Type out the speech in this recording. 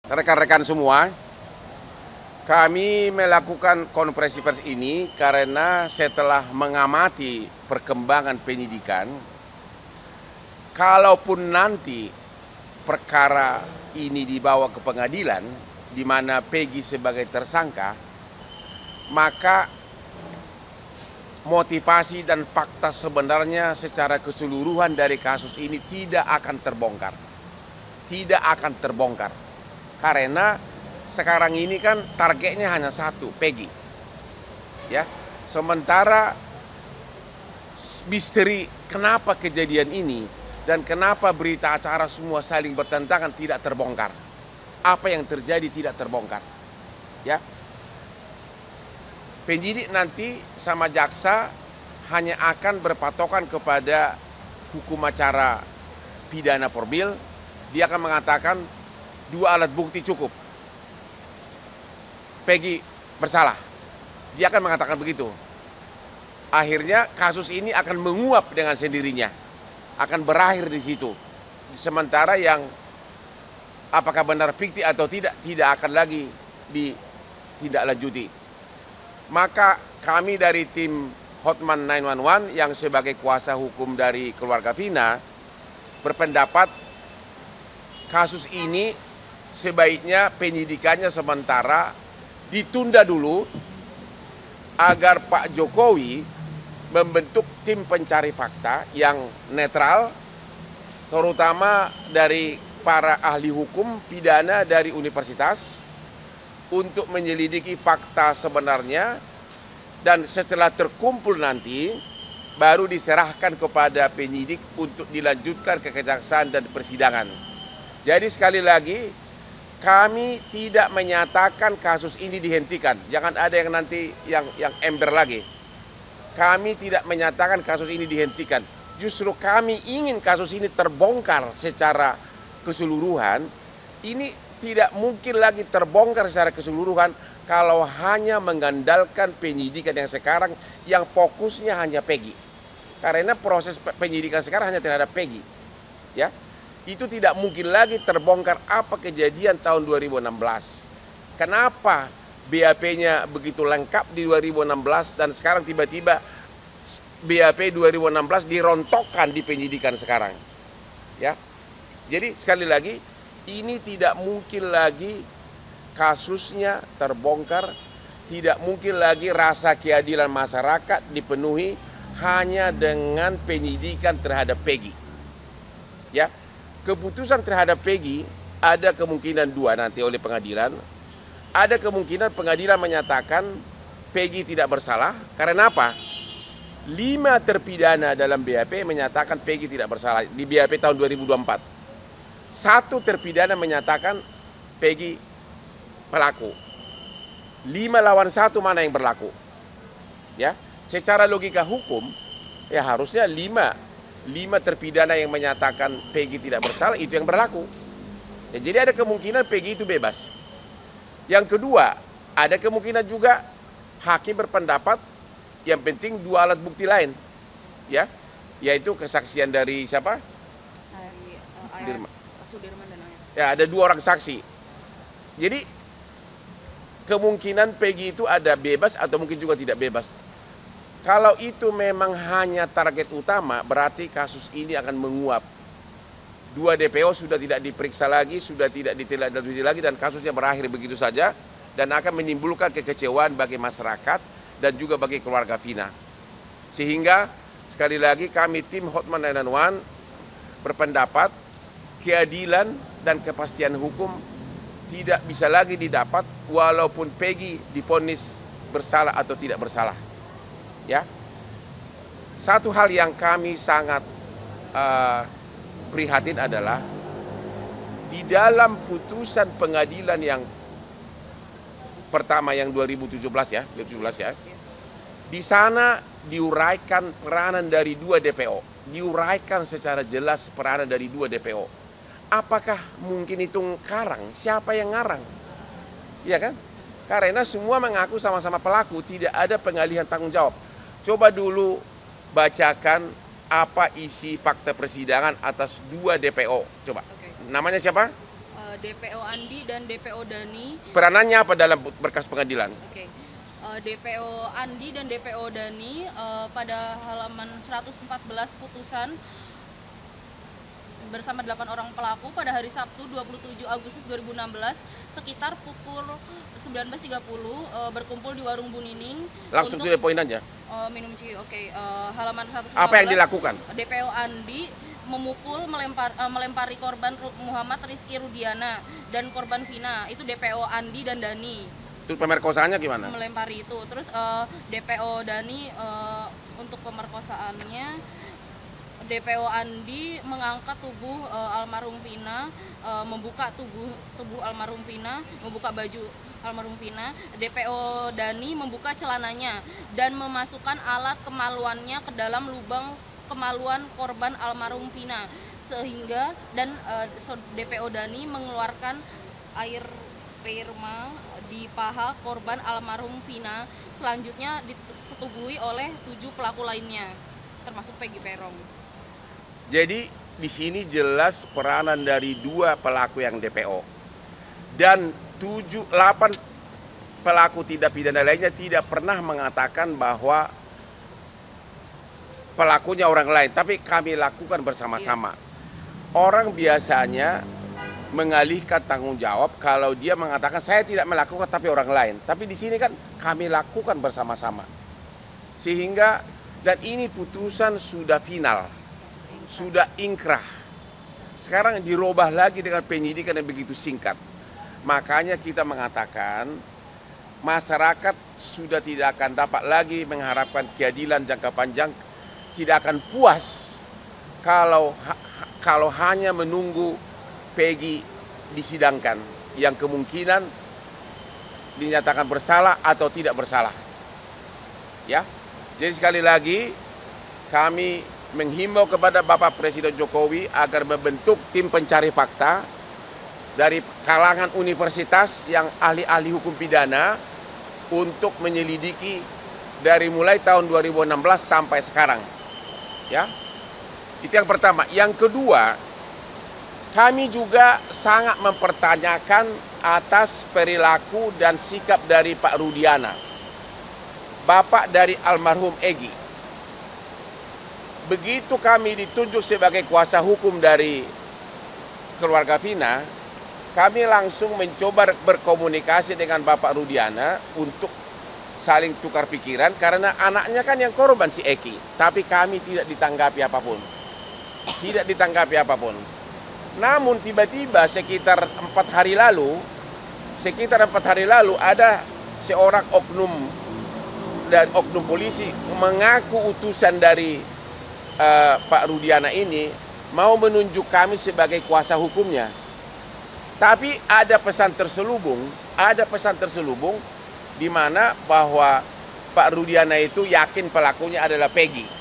Rekan-rekan semua, kami melakukan konferensi pers ini karena setelah mengamati perkembangan penyidikan, kalaupun nanti perkara ini dibawa ke pengadilan, di mana Peggy sebagai tersangka, maka motivasi dan fakta sebenarnya secara keseluruhan dari kasus ini tidak akan terbongkar. Tidak akan terbongkar. Karena sekarang ini kan targetnya hanya satu, Peggy. Ya. Sementara misteri kenapa kejadian ini dan kenapa berita acara semua saling bertentangan tidak terbongkar. Apa yang terjadi tidak terbongkar. Ya. Penyidik nanti sama jaksa hanya akan berpatokan kepada hukum acara pidana formil. Dia akan mengatakan 2 alat bukti cukup. Peggy bersalah. Dia akan mengatakan begitu. Akhirnya kasus ini akan menguap dengan sendirinya. Akan berakhir di situ. Sementara yang apakah benar fiktif atau tidak akan lagi ditindaklanjuti. Maka kami dari tim Hotman 911 yang sebagai kuasa hukum dari keluarga Vina berpendapat kasus ini sebaiknya penyidikannya sementara ditunda dulu agar Pak Jokowi membentuk tim pencari fakta yang netral, terutama dari para ahli hukum pidana dari universitas untuk menyelidiki fakta sebenarnya, dan setelah terkumpul nanti baru diserahkan kepada penyidik untuk dilanjutkan ke kejaksaan dan persidangan. Jadi sekali lagi, kami tidak menyatakan kasus ini dihentikan. Jangan ada yang nanti yang ember lagi. Kami tidak menyatakan kasus ini dihentikan. Justru kami ingin kasus ini terbongkar secara keseluruhan. Ini tidak mungkin lagi terbongkar secara keseluruhan kalau hanya mengandalkan penyidikan yang sekarang yang fokusnya hanya Peggy. Karena proses penyidikan sekarang hanya terhadap Peggy. Ya. Itu tidak mungkin lagi terbongkar apa kejadian tahun 2016. Kenapa BAP-nya begitu lengkap di 2016 dan sekarang tiba-tiba BAP 2016 dirontokkan di penyidikan sekarang. Ya. Jadi sekali lagi, ini tidak mungkin lagi kasusnya terbongkar, tidak mungkin lagi rasa keadilan masyarakat dipenuhi hanya dengan penyidikan terhadap Peggy. Ya. Keputusan terhadap Peggy ada kemungkinan 2 nanti oleh pengadilan. Ada kemungkinan pengadilan menyatakan Peggy tidak bersalah. Karena apa? 5 terpidana dalam BAP menyatakan Peggy tidak bersalah di BAP tahun 2024. 1 terpidana menyatakan Peggy pelaku. 5 lawan 1 mana yang berlaku? Ya, secara logika hukum ya harusnya 5 terpidana yang menyatakan Peggy tidak bersalah itu yang berlaku. Ya, jadi ada kemungkinan Peggy itu bebas. Yang kedua, ada kemungkinan juga hakim berpendapat yang penting 2 alat bukti lain, ya, yaitu kesaksian dari siapa? Sudirman dan Ayat. Ya, ada 2 orang saksi. Jadi kemungkinan Peggy itu ada bebas atau mungkin juga tidak bebas. Kalau itu memang hanya target utama, berarti kasus ini akan menguap. 2 DPO sudah tidak diperiksa lagi, sudah tidak ditindaklanjuti lagi, dan kasusnya berakhir begitu saja, dan akan menimbulkan kekecewaan bagi masyarakat dan juga bagi keluarga Vina. Sehingga sekali lagi kami tim Hotman 911 berpendapat keadilan dan kepastian hukum tidak bisa lagi didapat walaupun Peggy divonis bersalah atau tidak bersalah. Ya, satu hal yang kami sangat prihatin adalah di dalam putusan pengadilan yang pertama yang 2017 ya, di sana diuraikan peranan dari 2 DPO, diuraikan secara jelas peranan dari 2 DPO. Apakah mungkin itu ngarang? Siapa yang ngarang? Iya kan? Karena semua mengaku sama-sama pelaku, tidak ada pengalihan tanggung jawab. Coba dulu bacakan apa isi fakta persidangan atas 2 DPO. Coba. Namanya siapa? DPO Andi dan DPO Dani. Peranannya apa dalam berkas pengadilan? Oke. DPO Andi dan DPO Dani pada halaman 114 putusan bersama 8 orang pelaku pada hari Sabtu 27 Agustus 2016 sekitar pukul 19.30 berkumpul di warung Bu Nining. Langsung to the point aja. Minum ciu. Oke. Halaman 115. Apa yang dilakukan? DPO Andi memukul, melempari korban Muhammad Rizky Rudiana dan korban Vina. Itu DPO Andi dan Dani. Itu pemerkosaannya gimana? Melempari itu. Terus DPO Dani untuk pemerkosaannya, DPO Andi mengangkat tubuh almarhum Vina, membuka tubuh almarhum Vina, membuka baju almarhum Vina. DPO Dani membuka celananya dan memasukkan alat kemaluannya ke dalam lubang kemaluan korban almarhum Vina, sehingga DPO Dani mengeluarkan air sperma di paha korban almarhum Vina. Selanjutnya disetubuhi oleh 7 pelaku lainnya, termasuk Peggy Perong. Jadi di sini jelas peranan dari 2 pelaku yang DPO dan 8 pelaku tidak pidana lainnya tidak pernah mengatakan bahwa pelakunya orang lain, tapi kami lakukan bersama-sama. Orang biasanya mengalihkan tanggung jawab kalau dia mengatakan saya tidak melakukan tapi orang lain. Tapi di sini kan kami lakukan bersama-sama. Sehingga dan ini putusan sudah final. Sudah ingkrah. Sekarang dirubah lagi dengan penyidikan yang begitu singkat. Makanya kita mengatakan masyarakat sudah tidak akan dapat lagi mengharapkan keadilan jangka panjang, tidak akan puas kalau hanya menunggu Peggy disidangkan yang kemungkinan dinyatakan bersalah atau tidak bersalah. Ya. Jadi sekali lagi kami menghimbau kepada Bapak Presiden Jokowi agar membentuk tim pencari fakta dari kalangan universitas yang ahli-ahli hukum pidana untuk menyelidiki dari mulai tahun 2016 sampai sekarang. Ya. Itu yang pertama. Yang kedua, kami juga sangat mempertanyakan atas perilaku dan sikap dari Pak Rudiana, bapak dari almarhum Egy. Begitu kami ditunjuk sebagai kuasa hukum dari keluarga Vina, kami langsung mencoba berkomunikasi dengan Bapak Rudiana untuk saling tukar pikiran karena anaknya kan yang korban si Eki, tapi kami tidak ditanggapi apapun. Tidak ditanggapi apapun. Namun tiba-tiba sekitar 4 hari lalu ada seorang oknum polisi mengaku utusan dari Pak Rudiana ini mau menunjuk kami sebagai kuasa hukumnya. Tapi ada pesan terselubung di mana bahwa Pak Rudiana itu yakin pelakunya adalah Peggy.